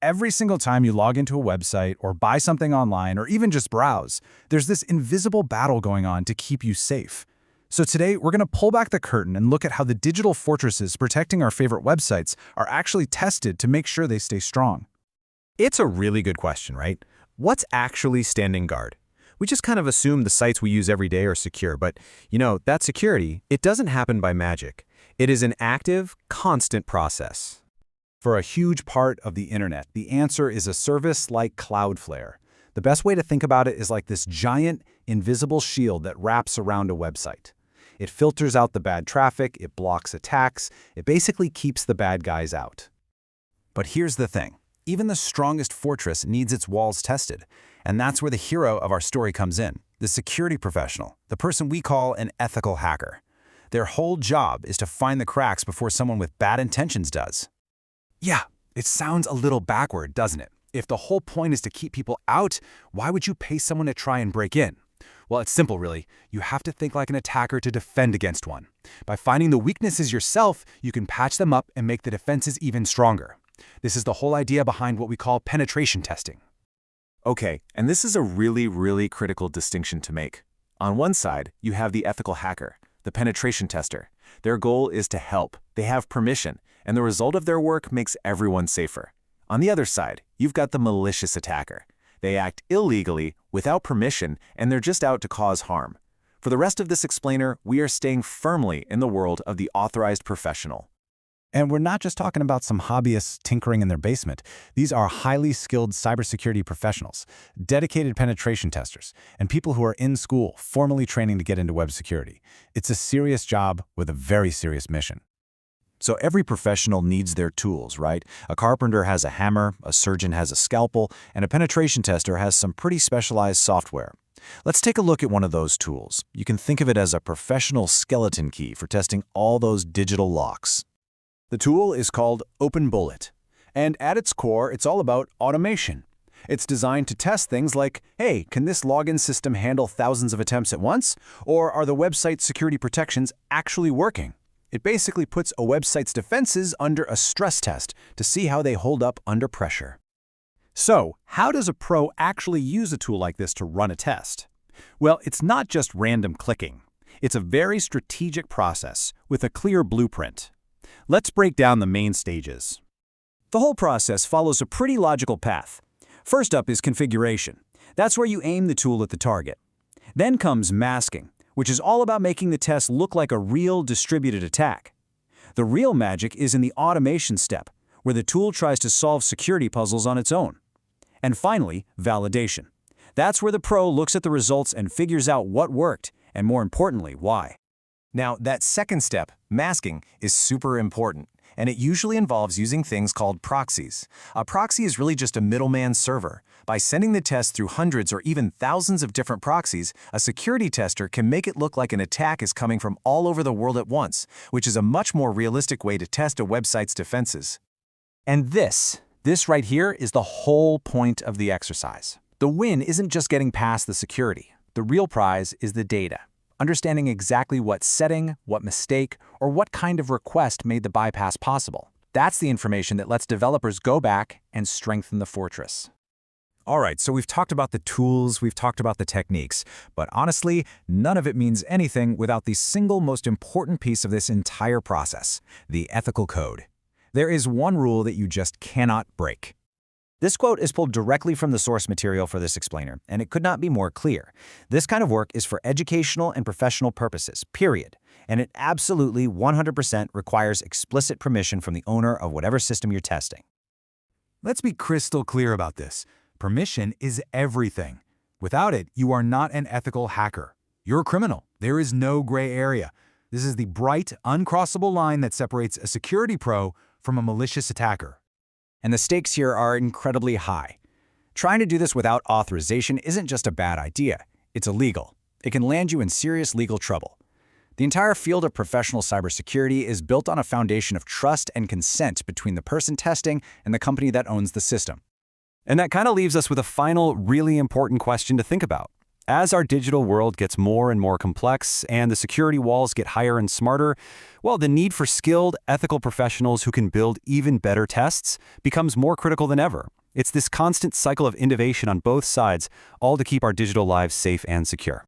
Every single time you log into a website or buy something online or even just browse, there's this invisible battle going on to keep you safe. So today, we're going to pull back the curtain and look at how the digital fortresses protecting our favorite websites are actually tested to make sure they stay strong. It's a really good question, right? What's actually standing guard? We just kind of assume the sites we use every day are secure, but, that security, it doesn't happen by magic. It is an active, constant process. For a huge part of the internet, the answer is a service like Cloudflare. The best way to think about it is like this giant, invisible shield that wraps around a website. It filters out the bad traffic, it blocks attacks, it basically keeps the bad guys out. But here's the thing. Even the strongest fortress needs its walls tested. And that's where the hero of our story comes in, the security professional, the person we call an ethical hacker. Their whole job is to find the cracks before someone with bad intentions does. Yeah, it sounds a little backward, doesn't it? If the whole point is to keep people out, why would you pay someone to try and break in? Well, it's simple, really. You have to think like an attacker to defend against one. By finding the weaknesses yourself, you can patch them up and make the defenses even stronger. This is the whole idea behind what we call penetration testing. Okay, and this is a really, really critical distinction to make. On one side, you have the ethical hacker, the penetration tester. Their goal is to help. They have permission, and the result of their work makes everyone safer. On the other side, you've got the malicious attacker. They act illegally, without permission, and they're just out to cause harm. For the rest of this explainer, we are staying firmly in the world of the authorized professional. And we're not just talking about some hobbyists tinkering in their basement. These are highly skilled cybersecurity professionals, dedicated penetration testers, and people who are in school, formally training to get into web security. It's a serious job with a very serious mission. So every professional needs their tools, right? A carpenter has a hammer, a surgeon has a scalpel, and a penetration tester has some pretty specialized software. Let's take a look at one of those tools. You can think of it as a professional skeleton key for testing all those digital locks. The tool is called OpenBullet, and at its core, it's all about automation. It's designed to test things like, hey, can this login system handle thousands of attempts at once? Or are the website security protections actually working? It basically puts a website's defenses under a stress test to see how they hold up under pressure. So, how does a pro actually use a tool like this to run a test? Well, it's not just random clicking. It's a very strategic process with a clear blueprint. Let's break down the main stages. The whole process follows a pretty logical path. First up is configuration. That's where you aim the tool at the target. Then comes masking, which is all about making the test look like a real distributed attack. The real magic is in the automation step, where the tool tries to solve security puzzles on its own. And finally, validation. That's where the pro looks at the results and figures out what worked, and more importantly, why. Now, that second step, masking, is super important, and it usually involves using things called proxies. A proxy is really just a middleman server. By sending the test through hundreds or even thousands of different proxies, a security tester can make it look like an attack is coming from all over the world at once, which is a much more realistic way to test a website's defenses. And this right here is the whole point of the exercise. The win isn't just getting past the security. The real prize is the data. Understanding exactly what setting, what mistake, or what kind of request made the bypass possible. That's the information that lets developers go back and strengthen the fortress. All right, so we've talked about the tools, we've talked about the techniques, but honestly, none of it means anything without the single most important piece of this entire process, the ethical code. There is one rule that you just cannot break. This quote is pulled directly from the source material for this explainer, and it could not be more clear. This kind of work is for educational and professional purposes, period. And it absolutely 100% requires explicit permission from the owner of whatever system you're testing. Let's be crystal clear about this. Permission is everything. Without it, you are not an ethical hacker. You're a criminal. There is no gray area. This is the bright, uncrossable line that separates a security pro from a malicious attacker. And the stakes here are incredibly high. Trying to do this without authorization isn't just a bad idea, it's illegal. It can land you in serious legal trouble. The entire field of professional cybersecurity is built on a foundation of trust and consent between the person testing and the company that owns the system. And that kind of leaves us with a final, really important question to think about. As our digital world gets more and more complex and the security walls get higher and smarter, well, the need for skilled, ethical professionals who can build even better tests becomes more critical than ever. It's this constant cycle of innovation on both sides, all to keep our digital lives safe and secure.